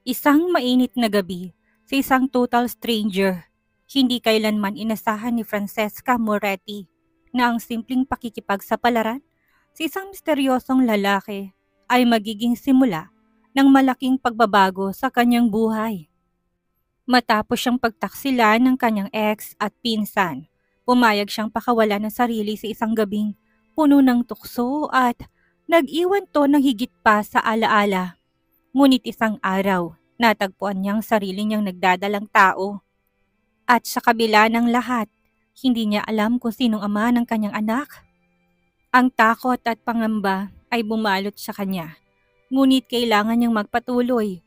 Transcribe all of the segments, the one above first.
Isang mainit na gabi sa isang total stranger. Hindi kailanman inasahan ni Francesca Moretti na ang simpleng pakikipagsapalaran sa isang misteryosong lalaki ay magiging simula ng malaking pagbabago sa kanyang buhay. Matapos siyang pagtaksilan ng kanyang ex at pinsan, pumayag siyang pakawalan ng sarili sa isang gabing puno ng tukso at nag-iwan to ng higit pa sa alaala. Ngunit isang araw, natagpuan niyang sarili niyang nagdadalang tao. At sa kabila ng lahat, hindi niya alam kung sinong ama ng kanyang anak. Ang takot at pangamba ay bumalot sa kanya. Ngunit kailangan niyang magpatuloy.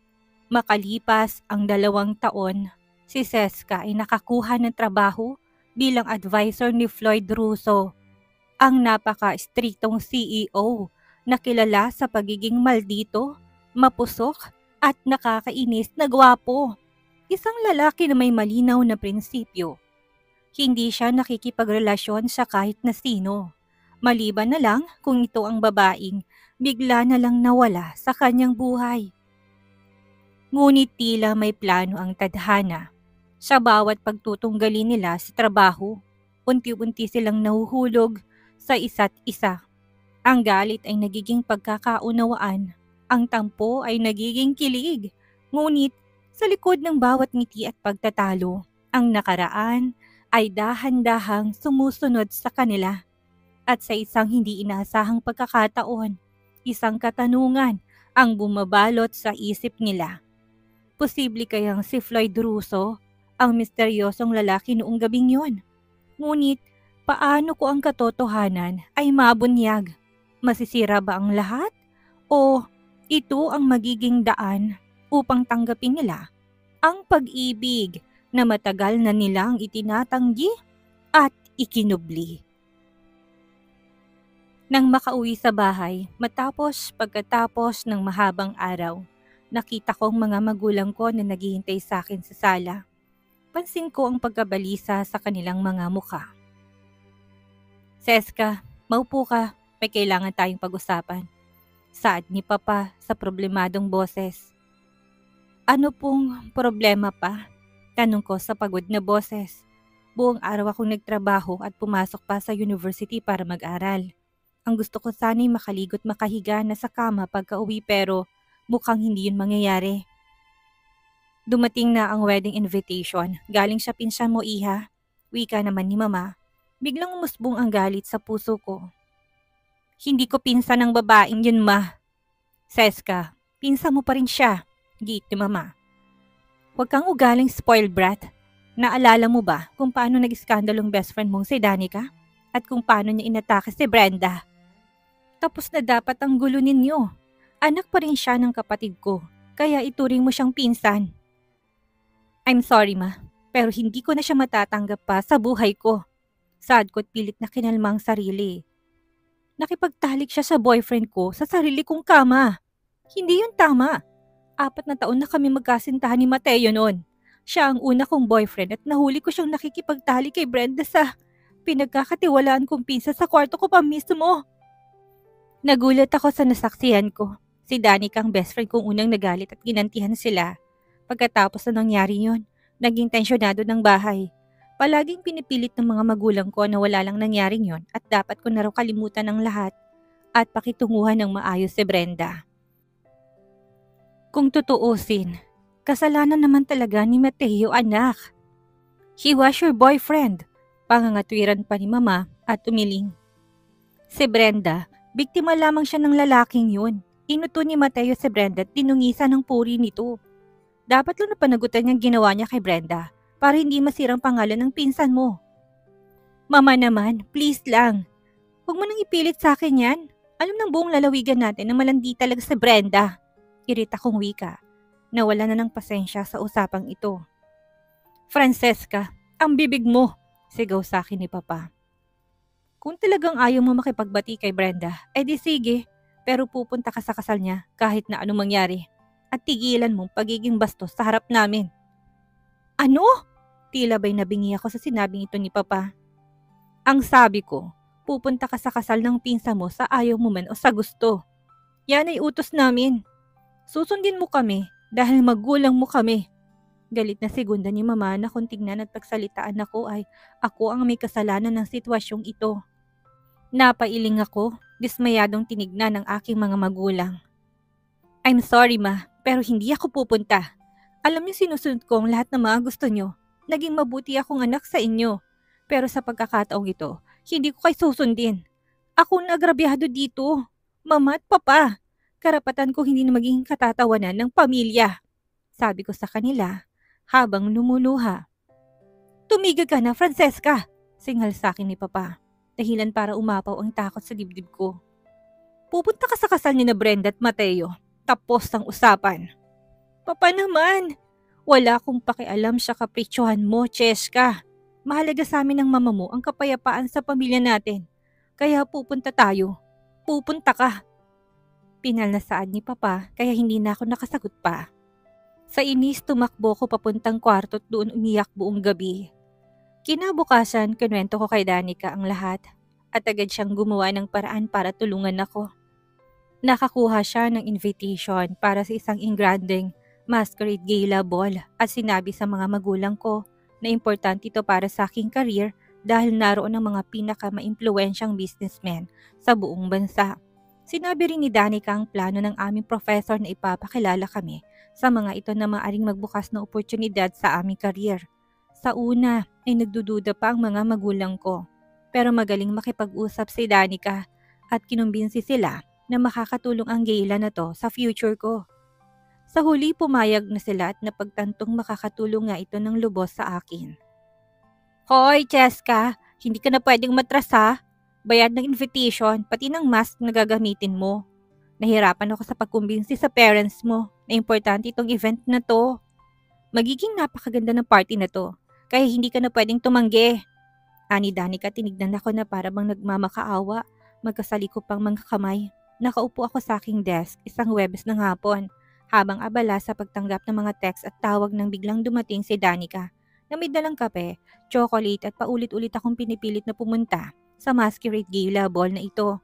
Makalipas ang 2 taon, si Seska ay nakakuha ng trabaho bilang advisor ni Floyd Russo, ang napaka-striktong CEO na kilala sa pagiging maldito, mapusok at nakakainis na gwapo. Isang lalaki na may malinaw na prinsipyo. Hindi siya nakikipagrelasyon sa kahit na sino. Maliban na lang kung ito ang babaeng bigla na lang nawala sa kanyang buhay. Ngunit tila may plano ang tadhana. Sa bawat pagtutunggali nila sa trabaho, unti-unti silang nahuhulog sa isa't isa. Ang galit ay nagiging pagkakaunawaan. Ang tampo ay nagiging kilig. Ngunit sa likod ng bawat ngiti at pagtatalo, ang nakaraan ay dahan-dahang sumusunod sa kanila. At sa isang hindi inaasahang pagkakataon, isang katanungan ang bumabalot sa isip nila. Posible kayang si Floyd Russo ang misteryosong lalaki noong gabing yon? Ngunit paano ko ang katotohanan ay mabunyag? Masisira ba ang lahat? O ito ang magiging daan upang tanggapin nila ang pag-ibig na matagal na nilang itinatanggi at ikinubli? Nang makauwi sa bahay, pagkatapos ng mahabang araw, nakita ko ang mga magulang ko na naghihintay sa akin sa sala. Pansin ko ang pagkabalisa sa kanilang mga mukha. Seska, maupo ka. May kailangan tayong pag-usapan. Saad ni Papa sa problemadong boses. Ano pong problema pa? Tanong ko sa pagod na boses. Buong araw akong nagtrabaho at pumasok pa sa university para mag-aral. Ang gusto ko sana'y makaligot makahiga na sa kama pagka-uwi pero mukhang hindi yun mangyayari. Dumating na ang wedding invitation. Galing sa pinsan mo, iha. Wika naman ni Mama. Biglang umusbong ang galit sa puso ko. Hindi ko pinsan ng babaeng yun, Ma. Seska, pinsan mo pa rin siya. Giit ni Mama. Huwag kang ugaling spoiled brat. Naalala mo ba kung paano nag-iskandalong best friend mong si Danica? At kung paano niya inatake si Brenda? Tapos na dapat ang gulo ninyo. Anak pa rin siya ng kapatid ko, kaya ituring mo siyang pinsan. I'm sorry, Ma, pero hindi ko na siya matatanggap pa sa buhay ko. Saad ko't pilit na kinalma ang sarili. Nakipagtalik siya sa boyfriend ko sa sarili kong kama. Hindi yun tama. 4 na taon na kami magkasintahan ni Mateo noon. Siya ang una kong boyfriend at nahuli ko siyang nakikipagtalik kay Brenda sa pinagkakatiwalaan kong pinsan sa kwarto ko pa mismo. Nagulat ako sa nasaksihan ko. Si Danica ang best friend kong unang nagalit at ginantihan sila. Pagkatapos na nangyari yun, naging tensyonado ng bahay. Palaging pinipilit ng mga magulang ko na wala lang nangyaring yon at dapat ko na raw kalimutan ng lahat at pakitunguhan ng maayos si Brenda. Kung tutuusin, kasalanan naman talaga ni Mateo, anak. He was your boyfriend, pangangatwiran pa ni Mama at umiling. Si Brenda, biktima lamang siya ng lalaking yun. Inuto ni Mateo si Brenda at tinungisan ng puri nito. Dapat lang napanagutan niyang ginawa niya kay Brenda para hindi masirang pangalan ng pinsan mo. Mama naman, please lang. Huwag mo nang ipilit sa akin yan. Alam ng buong lalawigan natin na malandi talaga si Brenda. Irita kong wika. Nawala na ng pasensya sa usapang ito. Francesca, ang bibig mo, sigaw sa akin ni Papa. Kung talagang ayaw mo makipagbati kay Brenda, di sige, pero pupunta ka sa kasal niya kahit na anong mangyari at tigilan mong pagiging bastos sa harap namin. Ano? Tila ba'y nabingi ako sa sinabing ito ni Papa. Ang sabi ko, pupunta ka sa kasal ng pinsa mo sa ayaw mo man o sa gusto. Yan ay utos namin. Susundin mo kami dahil magulang mo kami. Galit na segunda ni Mama na kung tignan at pagsalitaan ako ay ako ang may kasalanan ng sitwasyong ito. Napailing ako, dismayadong tinignan ng aking mga magulang. I'm sorry Ma, pero hindi ako pupunta. Alam niyo sinusunod ko ang lahat ng mga gusto niyo. Naging mabuti akong anak sa inyo. Pero sa pagkakataong ito, hindi ko kayo susundin. Ako ang agrabyado dito. Mama at Papa. Karapatan ko hindi na maging katatawanan ng pamilya. Sabi ko sa kanila habang lumuluha. Tumigil ka na, Francesca! Singal sa akin ni Papa. Dahilan para umapaw ang takot sa dibdib ko. Pupunta ka sa kasal ni na Brenda at Mateo. Tapos ang usapan. Papa naman! Wala akong pakialam sa kapritsyohan mo, Cheska. Mahalaga sa amin ng mama mo ang kapayapaan sa pamilya natin. Kaya pupunta tayo. Pupunta ka. Pinal na saad ni Papa kaya hindi na ako nakasagot pa. Sa inis tumakbo ko papuntang kwarto at doon umiyak buong gabi. Kinabukasan, kinuwento ko kay Danica ang lahat at agad siyang gumawa ng paraan para tulungan ako. Nakakuha siya ng invitation para sa isang engrandeng masquerade gala ball at sinabi sa mga magulang ko na importante ito para sa aking career dahil naroon ang mga pinaka-maimpluwensyang businessmen sa buong bansa. Sinabi rin ni Danica ang plano ng aming professor na ipapakilala kami sa mga ito na maaring magbukas ng oportunidad sa aming career. Sa una ay nagdududa pa ang mga magulang ko pero magaling makipag-usap si Danica at kinumbinsi sila na makakatulong ang gala na to sa future ko. Sa huli pumayag na sila at napagtantong makakatulong nga ito ng lubos sa akin. Hoy, Cheska, hindi ka na pwedeng matras ha. Bayad ng invitation, pati ng mask na gagamitin mo. Nahirapan ako sa pagkumbinsi sa parents mo na importante itong event na to. Magiging napakaganda ng party na to, kaya hindi ka na pwedeng tumanggi. Ani Danica, tinignan ako na para bang nagmamakaawa, magkasaliko pang mga kamay. Nakaupo ako sa aking desk isang Huwebes ng hapon habang abala sa pagtanggap ng mga text at tawag nang biglang dumating si Danica na may dalang kape, chocolate at paulit-ulit akong pinipilit na pumunta sa masquerade gala ball na ito.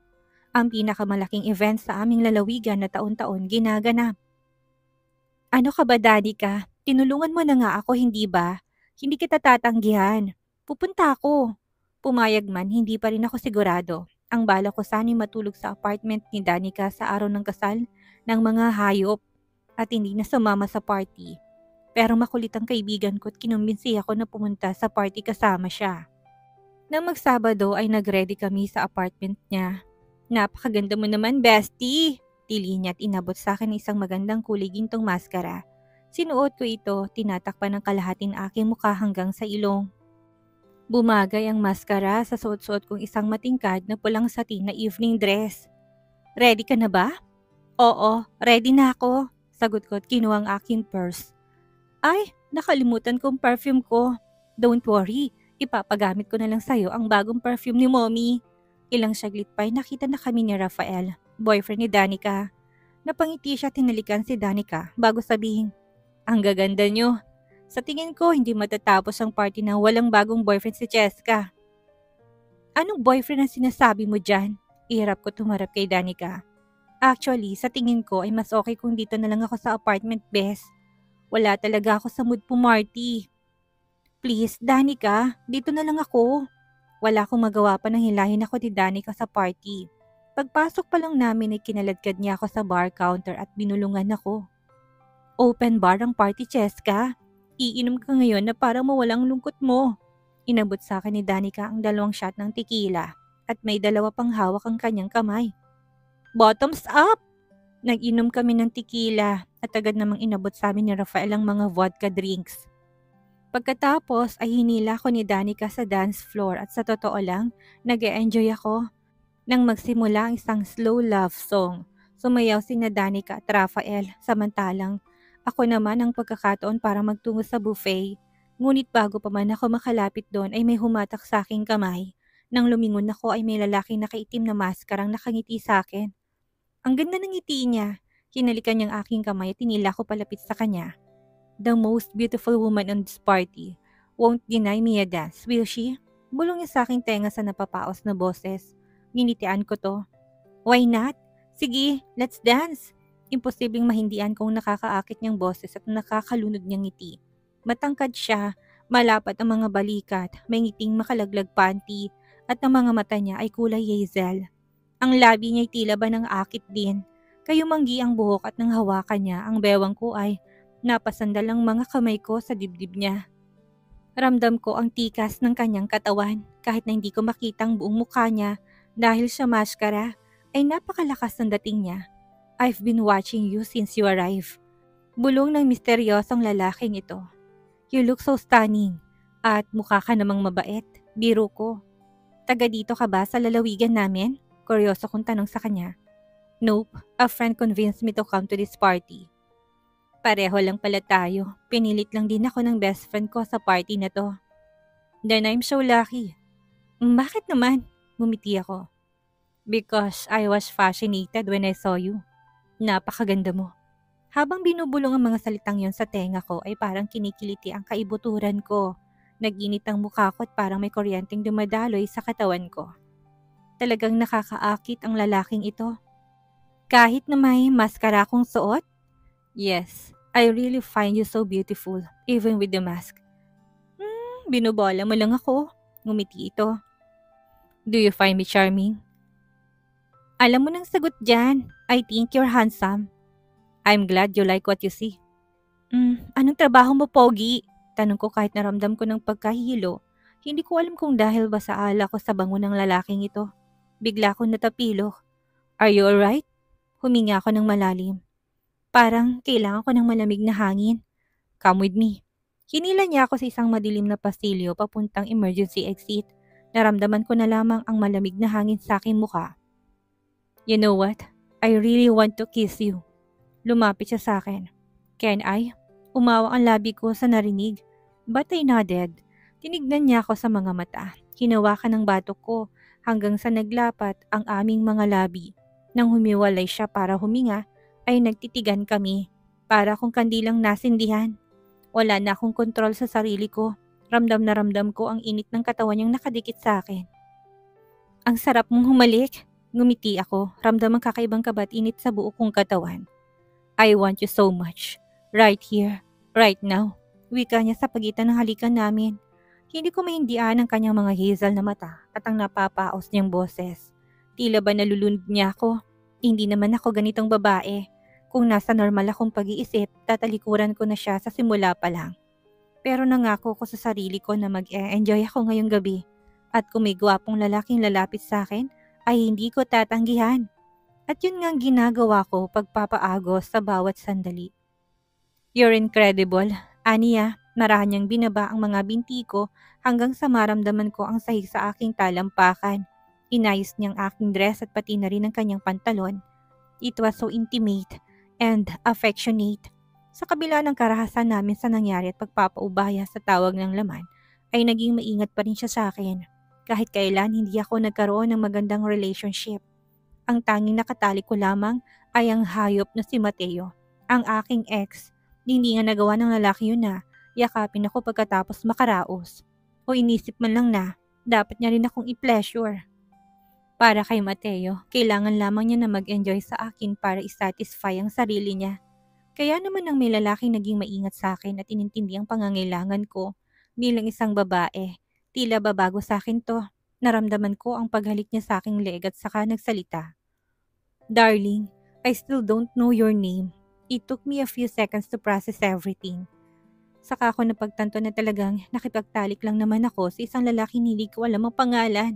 Ang pinakamalaking event sa aming lalawigan na taon-taon ginaganap. Ano ka ba, Danica? Tinulungan mo na nga ako, hindi ba? Hindi kita tatanggihan. Pupunta ako. Pumayag man, hindi pa rin ako sigurado. Ang bala ko sana'y matulog sa apartment ni Danica sa araw ng kasal ng mga hayop at hindi na sumama sa party. Pero makulit ang kaibigan ko at kinumbinsi ako na pumunta sa party kasama siya. Nang magsabado ay nagready kami sa apartment niya. Napakaganda mo naman, bestie! Tili niya at inabot sa akin isang magandang kulay gintong maskara. Sinuot ko ito, tinatakpan ng kalahatin aking mukha hanggang sa ilong. Bumagay ang maskara sa suot-suot kong isang matingkad na pulang satin na evening dress. Ready ka na ba? Oo, ready na ako. Sagot ko at kinuha ang aking purse. Ay, nakalimutan kong perfume ko. Don't worry, ipapagamit ko na lang sa'yo ang bagong perfume ni Mommy. Ilang saglit pa'y nakita na kami ni Rafael, boyfriend ni Danica. Napangiti siya at tinalikan si Danica bago sabihin, ang gaganda nyo. Sa tingin ko, hindi matatapos ang party na walang bagong boyfriend si Cheska. Anong boyfriend ang sinasabi mo dyan? Ihirap ko tumarap kay Danica. Actually, sa tingin ko ay mas okay kung dito na lang ako sa apartment, bes. Wala talaga ako sa mood pumarty. Please, Danica, dito na lang ako. Wala akong magawa pa nang hilahin ako ni Danica sa party. Pagpasok pa lang namin ay kinaladkad niya ako sa bar counter at binulungan ako. Open bar ang party, Cheska. Iinom ka ngayon na para mawalang lungkot mo. Inabot sa akin ni Danica ang 2 shot ng tequila at may 2 pang hawak ang kanyang kamay. Bottoms up! Nag-inom kami ng tequila at agad namang inabot sa amin ni Rafael ang mga vodka drinks. Pagkatapos ay hinila ko ni Danica sa dance floor at sa totoo lang, nag-e-enjoy ako. Nang magsimula ang isang slow love song, sumayaw si Danica at Rafael samantalang ako naman ang pagkakataon para magtungo sa buffet. Ngunit bago pa man ako makalapit doon ay may humatak sa aking kamay. Nang lumingon ako ay may lalaking nakaitim na maskarang nakangiti sa akin. Ang ganda ng ngiti niya. Hinalikan niyang aking kamay at tinila ko palapit sa kanya. The most beautiful woman on this party. won't deny me a dance, will she? Bulong niya sa aking tenga sa napapaos na boses. Ginitian ko to. Why not? Sige, let's dance. Imposibleng mahindian kung nakakaakit niyang boses at nakakalunod niyang ngiti. Matangkad siya, malapat ang mga balikat, may ngiting makalaglag panty, at ang mga mata niya ay kulay hazel. Ang labi niya ay tila ba ng akit din. Kayumanggi ang buhok at nang hawakan niya, ang bewang ko ay napasandal ang mga kamay ko sa dibdib niya. Ramdam ko ang tikas ng kanyang katawan kahit na hindi ko makitang buong mukha niya dahil sa maskara ay napakalakas ng dating niya. I've been watching you since you arrived. Bulong ng misteryosong lalaking ito. You look so stunning at mukha ka namang mabait, biro ko. Taga dito ka ba sa lalawigan namin? Kuryoso kong tanong sa kanya. Nope, a friend convinced me to come to this party. Pareho lang pala tayo. Pinilit lang din ako ng best friend ko sa party na to. Then I'm so lucky. Bakit naman? Ngumiti ako. Because I was fascinated when I saw you. Napakaganda mo. Habang binubulong ang mga salitang yon sa tenga ko ay parang kinikiliti ang kaibuturan ko. Nag-init ang mukha ko at parang may kuryenteng dumadaloy sa katawan ko. Talagang nakakaakit ang lalaking ito. Kahit na may maskara akong suot? Yes, I really find you so beautiful, even with the mask. Binubola mo lang ako. Ngumiti ito. Do you find me charming? Alam mo nang sagot dyan. I think you're handsome. I'm glad you like what you see. Anong trabaho mo, Pogi? Tanong ko kahit naramdam ko ng pagkahilo. Hindi ko alam kung dahil ba sa ala ko sa bango ng lalaking ito. Bigla akong natapilok. Are you alright? Huminga ako ng malalim. Parang kailangan ko ng malamig na hangin. Come with me. Hinila niya ako sa isang madilim na pasilyo papuntang emergency exit. Naramdaman ko na lamang ang malamig na hangin sa aking mukha. You know what? I really want to kiss you. Lumapit siya sa akin. Can I? Umawa ang labi ko sa narinig. But I nodded. Tinignan niya ako sa mga mata. Hinawakan ng batok ko hanggang sa naglapat ang aming mga labi. Nang humiwalay siya para huminga, ay nagtitigan kami. Para kung kandilang nasindihan. Wala na akong kontrol sa sarili ko. Ramdam na ramdam ko ang init ng katawan niyang nakadikit sa akin. Ang sarap mong humalik. Ngumiti ako. Ramdam ang kakaibang kabat init sa buo kong katawan. I want you so much. Right here. Right now. Wika niya sa pagitan ng halikan namin. Hindi ko maindian ang kanyang mga hazel na mata at ang napapaos niyang boses. Tila ba nalulunod niya ako? Hindi naman ako ganitong babae. Kung nasa normal akong pag-iisip, tatalikuran ko na siya sa simula pa lang. Pero nangako ko sa sarili ko na mag-e-enjoy ako ngayong gabi. At kung may gwapong lalaking lalapit sa akin, ay hindi ko tatanggihan. At yun nga ang ginagawa ko pagpapaagos sa bawat sandali. You're incredible. Aniya, marahan niyang binaba ang mga binti ko hanggang sa maramdaman ko ang sahig sa aking talampakan. Inayos niyang aking dress at pati na rin ang kanyang pantalon. It was so intimate and affectionate. Sa kabila ng karahasan namin sa nangyari at pagpapaubaya sa tawag ng laman, ay naging maingat pa rin siya sa akin. Kahit kailan hindi ako nagkaroon ng magandang relationship. Ang tanging nakatali ko lamang ay ang hayop na si Mateo, ang aking ex. Hindi nga nagawa ng lalaki yun na yakapin ako pagkatapos makaraos. O inisip man lang na dapat niya rin akong i-pleasure. Para kay Mateo, kailangan lamang niya na mag-enjoy sa akin para isatisfy ang sarili niya. Kaya naman ang may lalaking naging maingat sa akin at inintindi ang pangangailangan ko bilang isang babae. Tila ba bago sa akin to. Naramdaman ko ang paghalik niya sa aking leeg at saka nagsalita. Darling, I still don't know your name. It took me a few seconds to process everything. Saka ako napagtanto na talagang nakipagtalik lang naman ako sa isang lalaking hindi ko alam ang pangalan.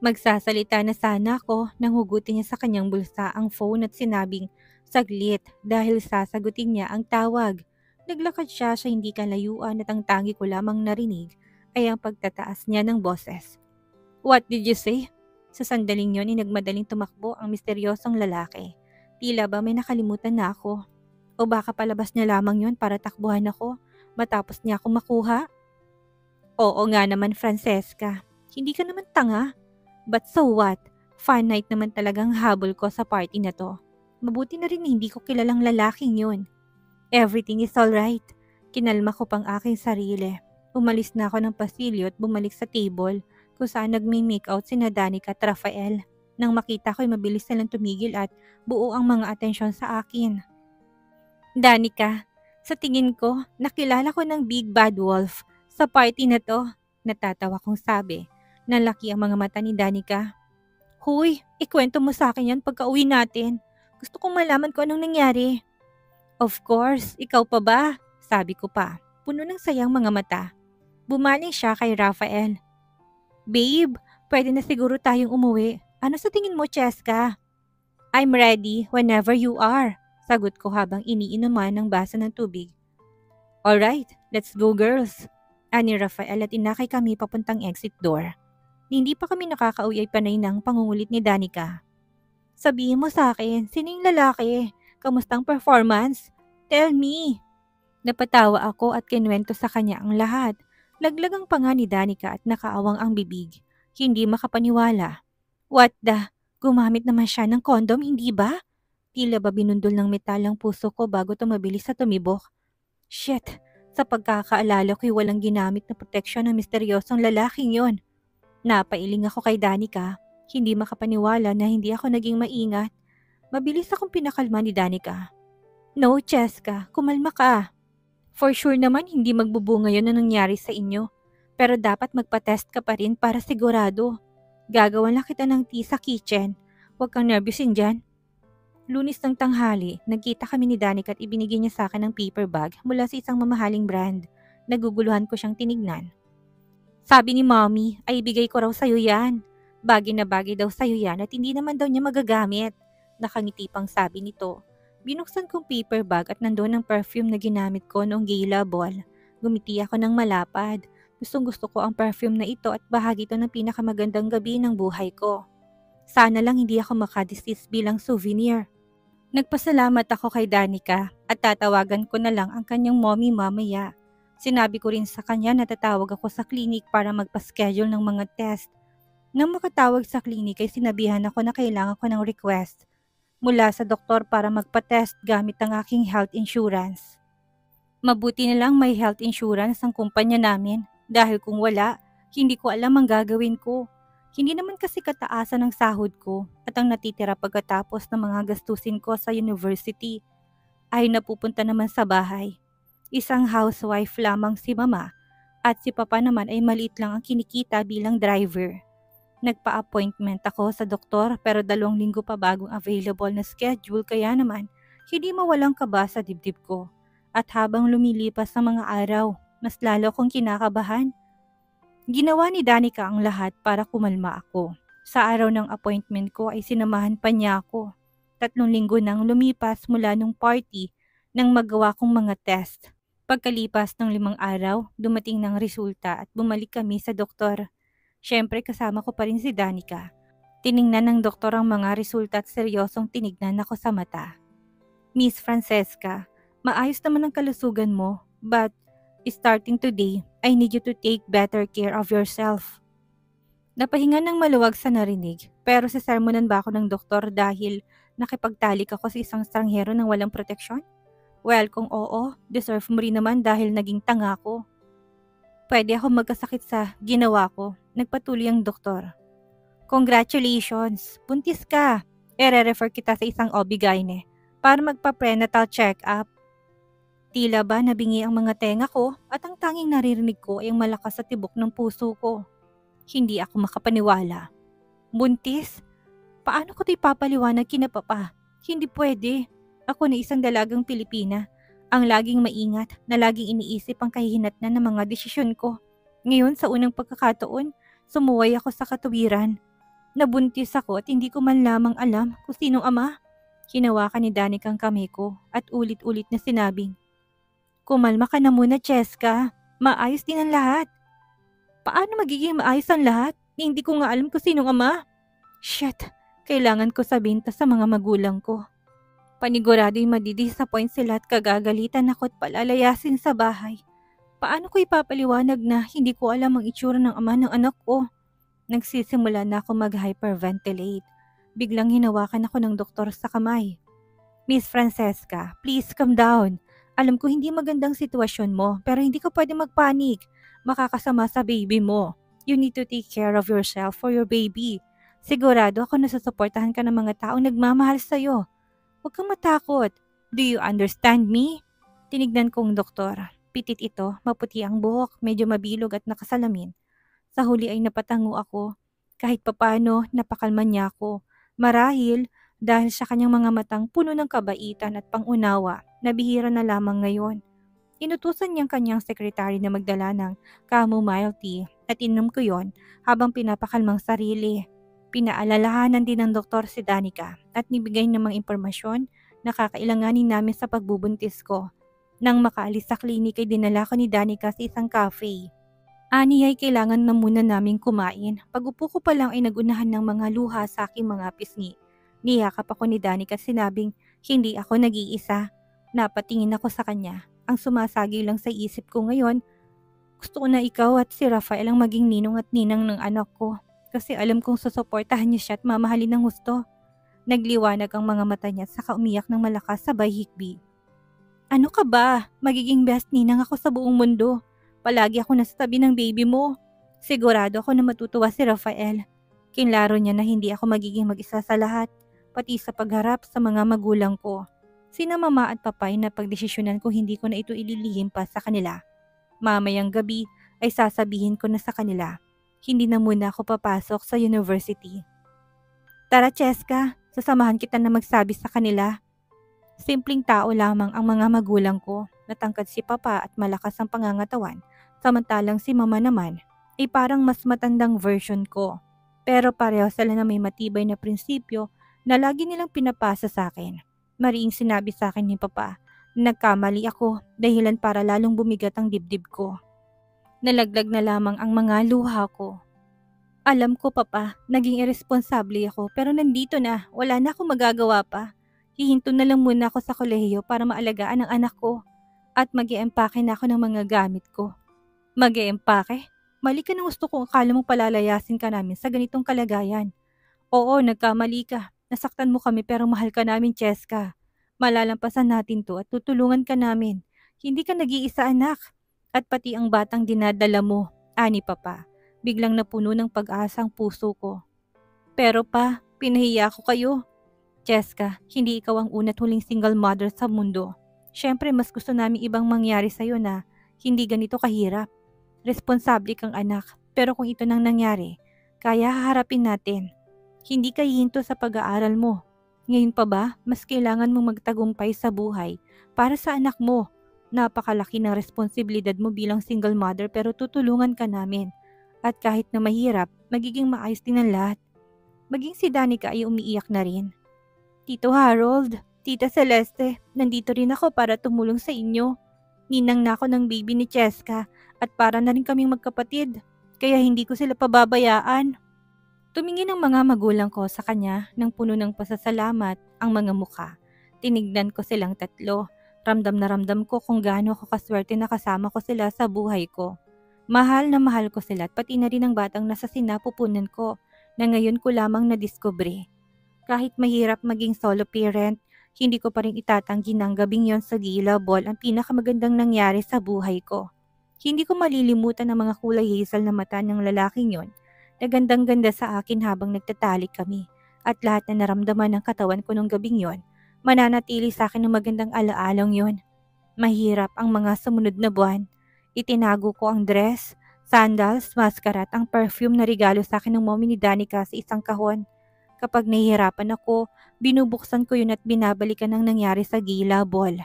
Magsasalita na sana ako nang hugutin niya sa kanyang bulsa ang phone at sinabing saglit dahil sasagutin niya ang tawag. Naglakad siya sa hindi kalayuan at ang tangi ko lamang narinig ay ang pagtataas niya ng boses. What did you say? Sa sandaling yon ay nagmadaling tumakbo ang misteryosong lalaki. Tila ba may nakalimutan na ako? O baka palabas niya lamang yon para takbuhan ako matapos niya ako makuha? Oo nga naman, Francesca. Hindi ka naman tanga. But so what? Fun night naman talagang habol ko sa party na to. Mabuti na rin hindi ko kilalang lalaking yun. Everything is alright. Kinalma ko pang aking sarili. Umalis na ako ng pasilyo at bumalik sa table kung saan nagme-makeout sina Danica at Rafael. Nang makita ko'y mabilis silang tumigil at buo ang mga atensyon sa akin. Danica, sa tingin ko, nakilala ko ng Big Bad Wolf sa party na to. Natatawa kong sabi. Nalaki ang mga mata ni Danica. Huy, ikwento mo sa akin yan pagka uwi natin. Gusto kong malaman kung anong nangyari. Of course, ikaw pa ba? Sabi ko pa, puno ng sayang mga mata. Bumalik siya kay Rafael. Babe, pwede na siguro tayong umuwi. Ano sa tingin mo, Cheska? I'm ready whenever you are, sagot ko habang iniinuman ng basa ng tubig. Alright, let's go girls. Ani Rafael at inakay kami papuntang exit door. Hindi pa kami nakakauwi ay panay ng pangungulit ni Danica. Sabihin mo sa akin, sino yung lalaki? Kamustang performance? Tell me. Napatawa ako at kinwento sa kanya ang lahat. Laglagang pa nga ni Danica at nakaawang ang bibig. Hindi makapaniwala. What the? Gumamit naman siya ng kondom, hindi ba? Tila ba binundol ng metal ang puso ko bago tumabilis sa tumibok. Shit, sa pagkakaalala ko'y walang ginamit na proteksyon ng misteryosong lalaking yon. Napailing ako kay Danica. Hindi makapaniwala na hindi ako naging maingat. Mabilis akong pinakalma ni Danica. No, Cheska, kumalma ka. For sure naman hindi magbubunga yon na nangyari sa inyo. Pero dapat magpa-test ka pa rin para sigurado. Gagawan lang kita ng tea sa kitchen. Huwag kang nervyusin dyan. Lunes ng tanghali, nagkita kami ni Danica at ibinigay niya sa akin ng paper bag mula sa isang mamahaling brand. Naguguluhan ko siyang tinignan. Sabi ni Mommy ay ibigay ko raw sa'yo yan. Bagay na bagay daw sa'yo yan at hindi naman daw niya magagamit. Nakangiti pang sabi nito. Binuksan kong paper bag at nandoon ang perfume na ginamit ko noong gala ball. Gumiti ako ng malapad. Gustong gusto ko ang perfume na ito at bahagi ito ng pinakamagandang gabi ng buhay ko. Sana lang hindi ako makadisis bilang souvenir. Nagpasalamat ako kay Danica at tatawagan ko na lang ang kanyang mommy mamaya. Sinabi ko rin sa kanya na tatawag ako sa klinik para magpa-schedule ng mga test. Nang makatawag sa klinik ay sinabihan ako na kailangan ko ng request mula sa doktor para magpa-test gamit ang aking health insurance. Mabuti na lang may health insurance ang kumpanya namin dahil kung wala, hindi ko alam ang gagawin ko. Hindi naman kasi kataasan ang sahod ko at ang natitira pagkatapos ng mga gastusin ko sa university ay napupunta naman sa bahay. Isang housewife lamang si mama at si papa naman ay maliit lang ang kinikita bilang driver. Nagpa-appointment ako sa doktor pero 2 linggo pa bagong available na schedule kaya naman hindi mawalang kaba sa dibdib ko. At habang lumilipas ang mga araw, mas lalo akong kinakabahan. Ginawa ni Danica ang lahat para kumalma ako. Sa araw ng appointment ko ay sinamahan pa niya ako. 3 linggo nang lumipas mula nung party nang magawa kong mga test. Pagkalipas ng 5 araw, dumating ng resulta at bumalik kami sa doktor. Siyempre kasama ko pa rin si Danica. Tiningnan ng doktor ang mga resulta at seryosong tinignan ako sa mata. Miss Francesca, maayos naman ang kalusugan mo, but starting today, I need you to take better care of yourself. Napahinga ng maluwag sa narinig, pero sesermonan ba ako ng doktor dahil nakipagtalik ako sa isang stranghero ng walang proteksyon? Well, kung oo, deserve mo rin naman dahil naging tanga ko. Pwede ako magkasakit sa ginawa ko, nagpatuloy ang doktor. Congratulations, buntis ka. Ere-refer kita sa isang OB-GYN para magpa-prenatal check-up. Tila ba nabingi ang mga tenga ko at ang tanging naririnig ko ay ang malakas sa tibok ng puso ko. Hindi ako makapaniwala. Buntis? Paano ko ito ipapaliwanag kina papa? Hindi pwede. Ako na isang dalagang Pilipina. Ang laging maingat na laging iniisip ang kahihinatnan ng mga desisyon ko. Ngayon sa unang pagkakataon, sumuway ako sa katuwiran. Nabuntis ako at hindi ko man lamang alam kung sinong ama. Hinawakan ni Danica ang kamay ko at ulit-ulit na sinabing, kumalma ka na muna, Cheska. Maayos din ang lahat. Paano magiging maayos ang lahat? Hindi ko nga alam kung sinong ama. Shit, kailangan ko sabihin to sa mga magulang ko. Panigurado'y madidisappoint sila at kagagalitan ako at palalayasin sa bahay. Paano ko ipapaliwanag na hindi ko alam ang itsura ng ama ng anak ko? Nagsisimula na ako mag-hyperventilate. Biglang hinawakan ako ng doktor sa kamay. Miss Francesca, please calm down. Alam ko hindi magandang sitwasyon mo pero hindi ka pwede magpanik. makakasama sa baby mo. You need to take care of yourself for your baby. Sigurado ako na susuportahan ka ng mga taong nagmamahal sa'yo. Huwag kang matakot. Do you understand me? Tinignan kong doktor. Pitit ito, maputi ang buhok, medyo mabilog at nakasalamin. Sa huli ay napatango ako. Kahit papano, napakalma niya ako. Marahil, dahil sa kanyang mga matang puno ng kabaitan at pangunawa, nabihira na lamang ngayon. Inutusan niyang kanyang sekretary na magdala ng chamomile tea at inom ko yon habang pinapakalmang sarili. Pinaalalahanan din ng doktor si Danica at nibigay ng mga impormasyon na kakailanganin namin sa pagbubuntis ko. Nang makaalis sa klinik ay dinala ko ni Danica sa isang cafe. Ani ay kailangan na muna naming kumain. Pag-upo ko pa lang ay nagunahan ng mga luha sa aking mga pisngi. Niyakap ako ni Danica at sinabing hindi ako nag-iisa. Napatingin ako sa kanya. Ang sumasagi lang sa isip ko ngayon, gusto ko na ikaw at si Rafael ang maging ninong at ninang ng anak ko. Kasi alam kong susuportahan niya siya at mamahalin ng gusto. Nagliwanag ang mga mata niya at saka umiyak ng malakas sabay hikbi. Ano ka ba? Magiging best ninang ako sa buong mundo. Palagi ako nasa tabi ng baby mo. Sigurado ako na matutuwa si Rafael. Kinlaro niya na hindi ako magiging mag-isa sa lahat, pati sa pagharap sa mga magulang ko. Sina mama at papay na pagdesisyonan ko hindi ko na ito ililihim pa sa kanila. Mamayang gabi ay sasabihin ko na sa kanila. Hindi na muna ako papasok sa university. Tara Cheska, sasamahan kita na magsabi sa kanila. Simpleng tao lamang ang mga magulang ko. Natangkad si papa at malakas ang pangangatawan. Samantalang si mama naman ay parang mas matandang version ko. Pero pareho sila na may matibay na prinsipyo na lagi nilang pinapasa sa akin. Mariing sinabi sa akin ni papa na nagkamali ako dahilan para lalong bumigat ang dibdib ko. Nalaglag na lamang ang mga luha ko. Alam ko papa, naging irresponsable ako pero nandito na, wala na akong magagawa pa. Hihinto na lang muna ako sa kolehiyo para maalagaan ang anak ko at mag-iempake na ako ng mga gamit ko. Mag-iempake? Mali ka ng gusto kung akala mong palalayasin ka namin sa ganitong kalagayan. Oo, nagkamali ka. Nasaktan mo kami pero mahal ka namin, Cheska. Malalampasan natin to at tutulungan ka namin. Hindi ka nag-iisa anak. At pati ang batang dinadala mo, ani papa. Biglang napuno ng pag-asa ang puso ko. Pero pa, pinahiya ko kayo. Cheska, hindi ikaw ang una't huling single mother sa mundo. Siyempre mas gusto namin ibang mangyari sa'yo na hindi ganito kahirap. Responsable kang anak, pero kung ito nang nangyari, kaya haharapin natin. Hindi ka hihinto sa pag-aaral mo. Ngayon pa ba, mas kailangan mong magtagumpay sa buhay para sa anak mo. Napakalaki ng responsibilidad mo bilang single mother pero tutulungan ka namin. At kahit na mahirap, magiging maayos din ang lahat. Maging si Danica ay umiiyak na rin. Tito Harold, Tita Celeste, nandito rin ako para tumulong sa inyo. Ninang na ako ng baby ni Cheska at para na rin kaming magkapatid. Kaya hindi ko sila pababayaan. Tumingin ang mga magulang ko sa kanya ng puno ng pasasalamat ang mga mukha. Tinignan ko silang tatlo. Ramdam na ramdam ko kung gaano ako kaswerte na kasama ko sila sa buhay ko. Mahal na mahal ko sila at pati na rin ang batang nasa sinapupunan ko na ngayon ko lamang nadiskubre. Kahit mahirap maging solo parent, hindi ko pa rin itatanggi ng gabing yon sa Gila Ball ang pinakamagandang nangyari sa buhay ko. Hindi ko malilimutan ang mga kulay hazel na mata ng lalaking yon. Nagandang-ganda sa akin habang nagtatalik kami at lahat na naramdaman ng katawan ko nung gabing yon, mananatili sa akin ng magandang alaalang yon. Mahirap ang mga sumunod na buwan. Itinago ko ang dress, sandals, mascara at ang perfume na regalo sa akin ng mommy ni Danica sa isang kahon. Kapag nahihirapan ako, binubuksan ko yun at binabalikan ang nangyari sa Gila Ball.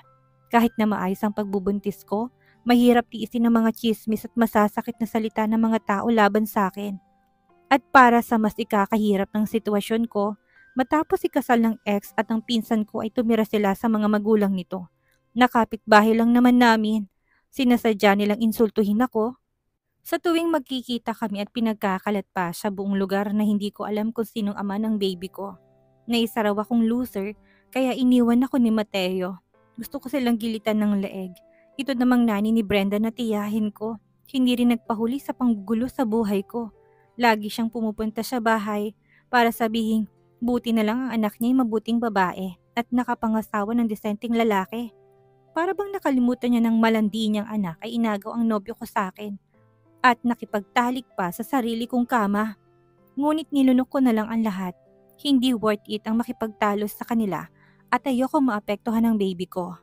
Kahit na maayos ang pagbubuntis ko, mahirap tiisin ang mga chismis at masasakit na salita ng mga tao laban sa akin. At para sa mas ikakahirap ng sitwasyon ko, matapos ikasal ng ex at ang pinsan ko ay tumira sila sa mga magulang nito. Nakapitbahay lang naman namin. Sinasadya nilang insultuhin ako. Sa tuwing magkikita kami at pinagkakalat pa sa buong lugar na hindi ko alam kung sinong ama ng baby ko. Naisa raw akong loser kaya iniwan ako ni Mateo. Gusto ko silang gilitan ng leeg. Ito namang nani ni Brenda na tiyahin ko. Hindi rin nagpahuli sa panggulo sa buhay ko. Lagi siyang pumupunta sa bahay para sabihin buti na lang ang anak niya ay mabuting babae at nakapangasawa ng disenteng lalaki. Para bang nakalimutan niya ng malandi niyang anak ay inagaw ang nobyo ko sa akin. at nakipagtalik pa sa sarili kong kama. Ngunit nilunok ko na lang ang lahat. Hindi worth it ang makipagtalos sa kanila at ayoko maapektuhan ang baby ko.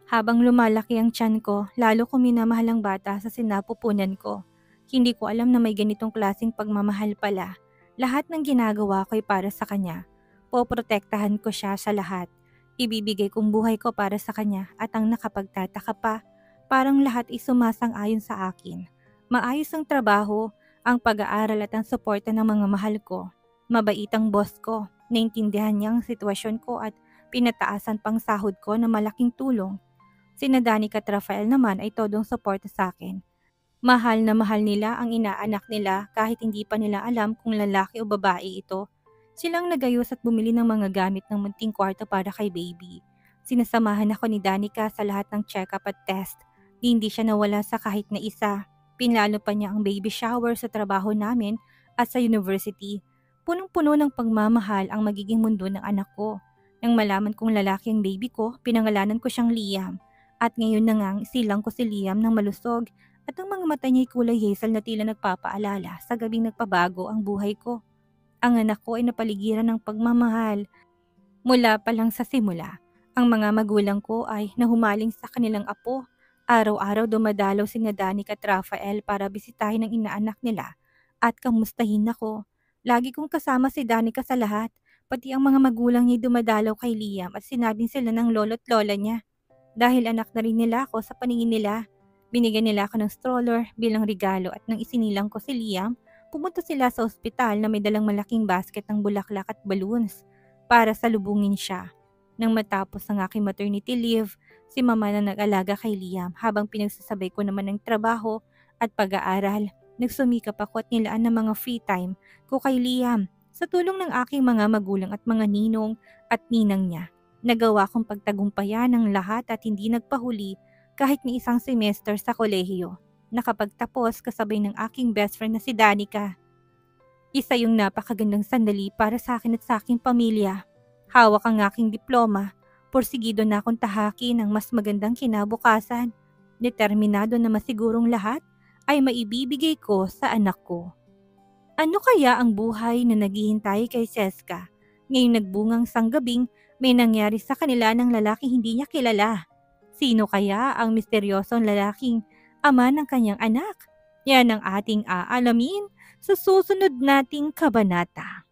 Habang lumalaki ang tiyan ko, lalo ko minamahal ang bata sa sinapupunan ko. Hindi ko alam na may ganitong klaseng pagmamahal pala. Lahat ng ginagawa ko ay para sa kanya. Poprotektahan ko siya sa lahat. Ibibigay kong buhay ko para sa kanya at ang nakapagtataka pa, parang lahat ay sumasang-ayon sa akin. Maayos ang trabaho, ang pag-aaral at ang suporta ng mga mahal ko. Mabait ang boss ko, naintindihan niya ang sitwasyon ko at pinataasan pang sahod ko na malaking tulong. Sina Danica at Rafael naman ay todong suporta sa akin. Mahal na mahal nila ang inaanak nila kahit hindi pa nila alam kung lalaki o babae ito. Silang nagayos at bumili ng mga gamit ng munting kwarto para kay baby. Sinasamahan ako ni Danica sa lahat ng check-up at test. Hindi siya nawala sa kahit na isa. Pinlalo pa niya ang baby shower sa trabaho namin at sa university. Punong-puno ng pagmamahal ang magiging mundo ng anak ko. Nang malaman kong lalaki ang baby ko, pinangalanan ko siyang Liam. At ngayon na ngang isilang ko si Liam ng malusog at ang mga mata niya'y kulay hazel na tila nagpapaalala sa gabing nagpabago ang buhay ko. Ang anak ko ay napaligiran ng pagmamahal. Mula pa lang sa simula, ang mga magulang ko ay nahumaling sa kanilang apo. Araw-araw dumadalaw sina Danica at Rafael para bisitahin ang inaanak nila at kamustahin ako. Lagi kong kasama si Danica sa lahat, pati ang mga magulang niya dumadalaw kay Liam at sinabing sila ng lolo't lola niya. Dahil anak na rin nila ako sa paningin nila, binigyan nila ako ng stroller bilang regalo at nang isinilang ko si Liam, pumunta sila sa ospital na may dalang malaking basket ng bulaklak at balloons para salubungin siya. Nang matapos ang aking maternity leave, si mama na nag-alaga kay Liam habang pinagsasabay ko naman ng trabaho at pag-aaral. Nagsumikap ako at nilaan ng mga free time ko kay Liam sa tulong ng aking mga magulang at mga ninong at ninang niya. Nagawa kong pagtagumpayan ang lahat at hindi nagpahuli kahit ni isang semester sa kolehiyo. Nakapagtapos kasabay ng aking best friend na si Danica. Isa yung napakagandang sandali para sa akin at sa aking pamilya. Hawak ang aking diploma, porsigido na akong tahaki ng mas magandang kinabukasan. Determinado na masigurong lahat ay maibibigay ko sa anak ko. Ano kaya ang buhay na naghihintay kay Seska? Ngayong nagbungang sanggabing may nangyari sa kanila ng lalaking hindi niya kilala. Sino kaya ang misteryosong lalaking ama ng kanyang anak? Yan ang ating aalamin sa susunod nating kabanata.